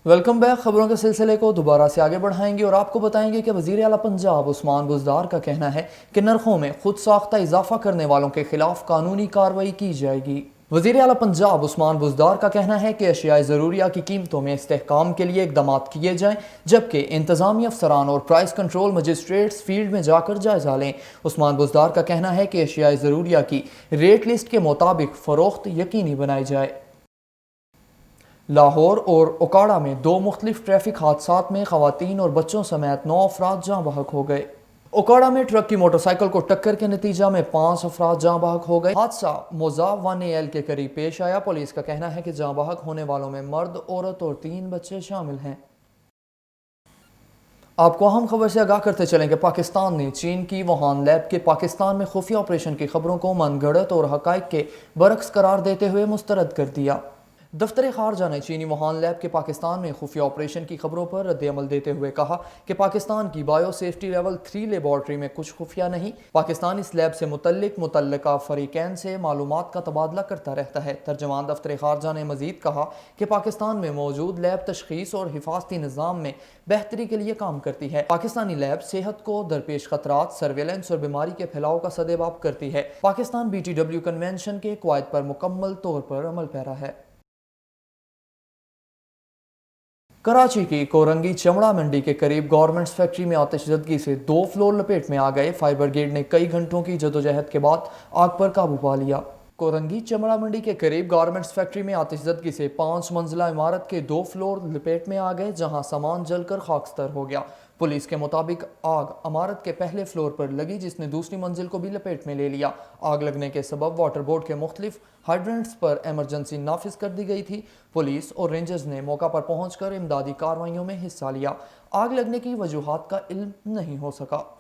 Welcome back. खबरों के सिलसिले को दोबारा से आगे बढ़ाएंगे और आपको बताएंगे कि वज़ीर आला पंजाब उस्मान बुज़दार का कहना है कि नरखों में खुद साख्ता इजाफा करने वालों के खिलाफ कानूनी कार्रवाई की जाएगी। वज़ीर आला पंजाब उस्मान बुज़दार का कहना है कि अशियाए ज़रूरिया की कीमतों में इस्तेहकाम के लिए इक़दामात किए जाएँ, जबकि इंतज़ामी अफसरान और प्राइस कंट्रोल मजिस्ट्रेट्स फील्ड में जाकर जायज़ा लें। उस्मान बुज़दार का कहना है कि अशियाए ज़रूरिया की रेट लिस्ट के मुताबिक फ़रोख्त यकीनी बनाई जाए। लाहौर और ओकाड़ा में दो मुख्तलिफ ट्रैफिक हादसात में ख़वातीन और बच्चों समेत 9 अफराद जाँ बहक हो गए। ओकाड़ा में ट्रक की मोटरसाइकिल को टक्कर के नतीजा में 5 अफराद जाँ बहक हो गए। हादसा मोज़ाव 1AL के करीब पेश आया। पुलिस का कहना है कि जाँ बहक होने वालों में मर्द, औरत और 3 बच्चे शामिल हैं। आपको अहम खबर से आगाह करते चलें कि पाकिस्तान ने चीन की वुहान लैब के पाकिस्तान में खुफिया ऑपरेशन की खबरों को मनगढ़ंत और हक़ाइक़ के बरक्स करार देते हुए मुस्तरद कर दिया। दफ्तर खारजा ने चीनी वुहान लैब के पाकिस्तान में खुफिया ऑपरेशन की खबरों पर रद्द-ए-अमल देते हुए कहा कि पाकिस्तान की बायो सेफ्टी लेवल 3 लेबॉर्ट्री में कुछ खुफिया नहीं। पाकिस्तान इस लैब से मुतल्लिका फरीकैन से मालूमात का तबादला करता रहता है। तर्जमान दफ्तर खारजा ने मजीद कहा कि पाकिस्तान में मौजूद लैब तशखीस और हिफाजती निज़ाम में बेहतरी के लिए काम करती है। पाकिस्तानी लैब सेहत को दरपेश खतरात, सर्वेलेंस और बीमारी के फैलाव का सदेबाप करती है। पाकिस्तान BTW कन्वेंशन के कवायद पर मुकम्मल तौर पर अमल पैरा है। कराची की कोरंगी चमड़ा मंडी के करीब गारमेंट्स फैक्ट्री में आतिशज़दगी से 2 फ्लोर लपेट में आ गए। फायर ब्रिगेड ने कई घंटों की जदोजहद के बाद आग पर काबू पा लिया। कोरंगी चमड़ा मंडी के करीब गारमेंट्स फैक्ट्री में आतिशज़दगी से 5 मंजिला इमारत के 2 फ्लोर लपेट में आ गए, जहां सामान जलकर खाकस्तर हो गया। पुलिस के मुताबिक आग इमारत के पहले फ्लोर पर लगी, जिसने दूसरी मंजिल को भी लपेट में ले लिया। आग लगने के सबब वाटर बोर्ड के मुख्तलिफ हाइड्रेंट्स पर एमरजेंसी नाफिज कर दी गई थी। पुलिस और रेंजर्स ने मौका पर पहुंचकर इमदादी कार्रवाइयों में हिस्सा लिया। आग लगने की वजूहात का इल्म नहीं हो सका।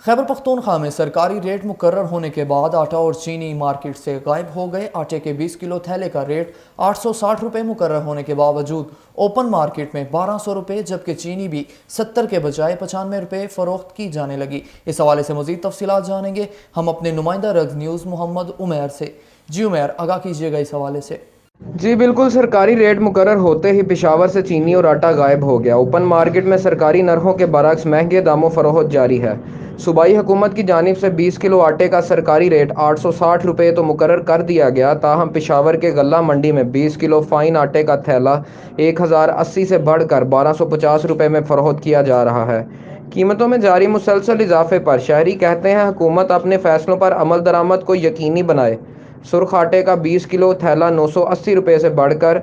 खैबर पख्तूनख्वा में सरकारी रेट मुकर्रर होने के बाद आटा और चीनी मार्केट से गायब हो गए। आटे के 20 किलो थैले का रेट 860 रुपये मुकर्रर होने के बावजूद ओपन मार्केट में 1200 रुपये, जबकि चीनी भी 70 के बजाय 95 रुपये फ़रोख्त की जाने लगी। इस हवाले से मज़ीद तफसीलात जानेंगे हम अपने नुमाइंदा रग न्यूज़ मोहम्मद उमैर से। जी उमैर, आगाह कीजिएगा इस हवाले से। जी बिल्कुल, सरकारी रेट मुकर्रर होते ही पेशावर से चीनी और आटा गायब हो गया। ओपन मार्केट में सरकारी नरखों के बरक्स महंगे दामों फरोख्त जारी है। सूबाई हुकूमत की जानिब से 20 किलो आटे का सरकारी रेट 860 रुपये तो मुकर्रर कर दिया गया, ताहम पेशावर के गल्ला मंडी में 20 किलो फ़ाइन आटे का थैला 1080 से बढ़कर 1250 रुपये में फरोख्त किया जा रहा है। कीमतों में जारी मुसलसल इजाफे पर शहरी कहते हैं हुकूमत अपने फैसलों पर अमल दरामद को यकीनी बनाए। सुर्ख आटे का 20 किलो थैला 980 रुपये से बढ़कर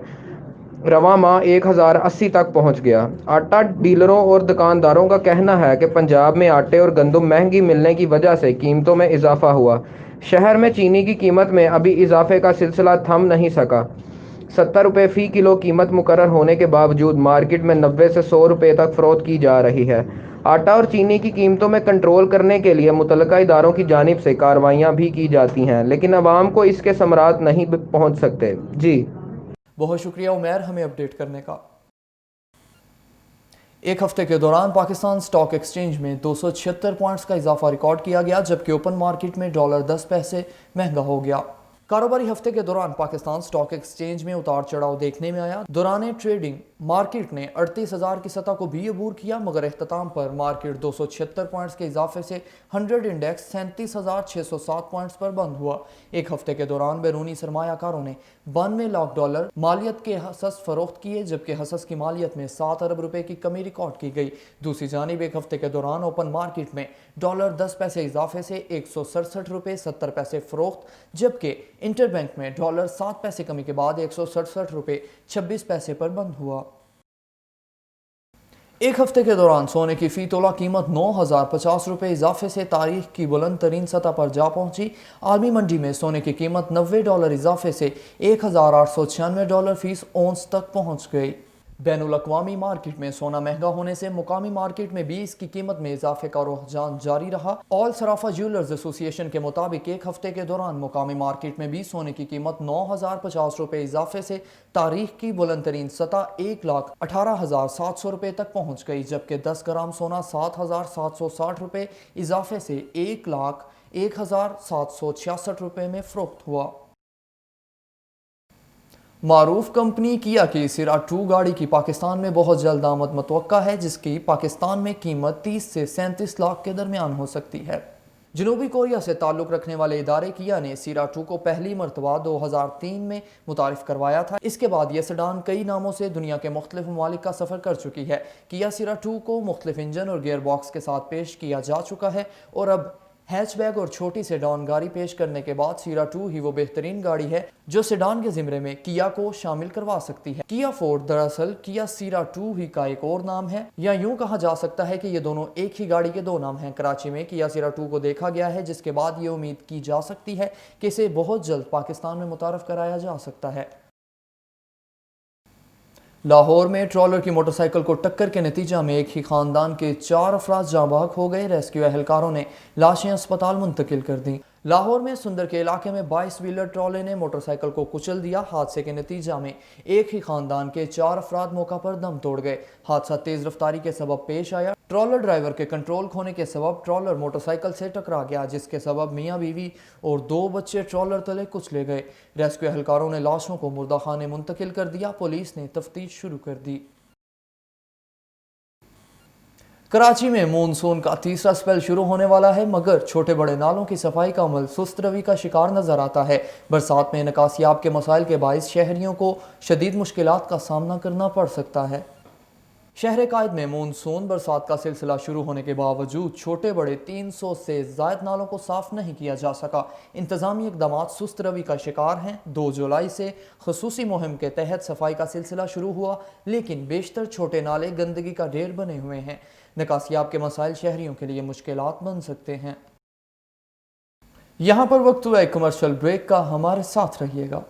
रवा माह 1080 तक पहुंच गया। आटा डीलरों और दुकानदारों का कहना है कि पंजाब में आटे और गंदम महंगी मिलने की वजह से कीमतों में इजाफा हुआ। शहर में चीनी की कीमत में अभी इजाफे का सिलसिला थम नहीं सका। 70 रुपये फ़ी किलो कीमत मुकर्रर होने के बावजूद मार्केट में 90 से 100 रुपये तक फ़रोख्त की जा रही है। आटा और चीनी की कीमतों में कंट्रोल करने के लिए मुतल्लिका इदारों की जानिब से कार्रवाइयाँ भी की जाती हैं, लेकिन आवाम को इसके समरात नहीं पहुँच सकते। जी बहुत शुक्रिया उमैर हमें अपडेट करने का। एक हफ्ते के दौरान पाकिस्तान स्टॉक एक्सचेंज में 276 पॉइंट्स का इजाफा रिकॉर्ड किया गया, जबकि ओपन मार्केट में $10 महंगा हो गया। कारोबारी हफ्ते के दौरान पाकिस्तान स्टॉक एक्सचेंज में उतार चढ़ाव देखने में आया। दौरान ट्रेडिंग मार्केट ने 38,000 की सतह को भी अबूर किया, मगर इख्तिताम पर मार्केट 276 पॉइंट्स के इजाफे से 100 इंडेक्स 37,607 पॉइंट्स पर बंद हुआ। एक हफ्ते के दौरान बैरूनी सरमायाकारों ने $92 लाख मालियत के हसस फरोख्त किए, जबकि हसस की मालियत में 7 अरब रुपए की कमी रिकॉर्ड की गई। दूसरी जानिब एक हफ्ते के दौरान ओपन मार्केट में $10 इजाफे से 167 रुपये 70 पैसे फरोख्त, जबकि इंटरबैंक में $7 कमी के बाद 167 रुपये 26 पैसे पर बंद हुआ। एक हफ्ते के दौरान सोने की फी तोला कीमत 9,050 रुपये इजाफे से तारीख की बुलंद तरीन सतह पर जा पहुंची। आलमी मंडी में सोने की कीमत $90 इजाफे से $1,896 फीस औंस तक पहुंच गई। बैनुल अक़वामी मार्केट में सोना महंगा होने से मुकामी मार्केट में भी इसकी कीमत में इजाफे का रुझान जारी रहा। ऑल सराफा ज्वेलर्स एसोसिएशन के मुताबिक एक हफ्ते के दौरान मुकामी मार्केट में भी सोने की कीमत 9,050 रुपये इजाफे से तारीख की बुलंद तरीन सतह 1,18,700 रुपये तक पहुँच गई, जबकि 10 ग्राम सोना 7,760 रुपये इजाफे से 1,01,766 रुपये में फरोख्त हुआ। मारूफ कंपनी किया की सिरा 2 गाड़ी की पाकिस्तान में बहुत जल्द आमद मुतवक्का है, जिसकी पाकिस्तान में कीमत 30 से 37 लाख के दरमियान हो सकती है। जनूबी कोरिया से ताल्लुक़ रखने वाले इदारे किया ने सिरा 2 को पहली मरतबा 2003 में मुतारिफ करवाया था। इसके बाद यह सेडान कई नामों से दुनिया के मुख्तलिफ ममालिक का सफ़र कर चुकी है। किया सिरा 2 को मुख्तलिफ इंजन और गियर बॉक्स के साथ पेश किया जा चुका है और अब हैचबैग और छोटी सेडान गाड़ी पेश करने के बाद सिरा 2 ही वो बेहतरीन गाड़ी है जो सेडान के ज़िम्रे में किया को शामिल करवा सकती है। किया फोर्ड दरअसल किया सिरा 2 ही का एक और नाम है, या यूं कहा जा सकता है कि ये दोनों एक ही गाड़ी के दो नाम हैं। कराची में किया सिरा 2 को देखा गया है, जिसके बाद ये उम्मीद की जा सकती है कि इसे बहुत जल्द पाकिस्तान में मुतारफ कराया जा सकता है। लाहौर में ट्रॉलर की मोटरसाइकिल को टक्कर के नतीजा में एक ही खानदान के 4 अफराद जाँ बहक हो गए। रेस्क्यू एहलकारों ने लाशें अस्पताल मुंतकिल कर दी। लाहौर में सुंदर के इलाके में 22 व्हीलर ट्रॉले ने मोटरसाइकिल को कुचल दिया। हादसे के नतीजा में एक ही खानदान के 4 अफराद मौका पर दम तोड़ गए। हादसा तेज रफ्तारी के सबब पेश आया। ट्रॉलर ड्राइवर के कंट्रोल खोने के सबब ट्रॉलर मोटरसाइकिल से टकरा गया, जिसके सबब मियाँ बीवी और 2 बच्चे ट्रॉलर तले कुचले गए। रेस्क्यू एहलकारों ने लाशों को मुर्दा खाने मुंतकिल कर दिया। पुलिस ने तफ्तीश शुरू कर दी। कराची में मॉनसून का तीसरा स्पेल शुरू होने वाला है, मगर छोटे बड़े नालों की सफाई का अमल सुस्त रवि का शिकार नजर आता है। बरसात में निकासियाब के मसाइल के बाइस शहरियों को शदीद मुश्किलात का सामना करना पड़ सकता है। शहर कायद में मॉनसून बरसात का सिलसिला शुरू होने के बावजूद छोटे बड़े 300 से ज़ायद नालों को साफ नहीं किया जा सका। इंतजामी इकदाम सुस्त रवि का शिकार हैं। 2 जुलाई से खसूसी मुहिम के तहत सफाई का सिलसिला शुरू हुआ, लेकिन बेशतर छोटे नाले गंदगी का ढेर बने हुए हैं। निकासियाब के मसाइल शहरियों के लिए मुश्किलात बन सकते हैं। यहाँ पर वक्त हुआ एक कमर्शियल ब्रेक का, हमारे साथ रहिएगा।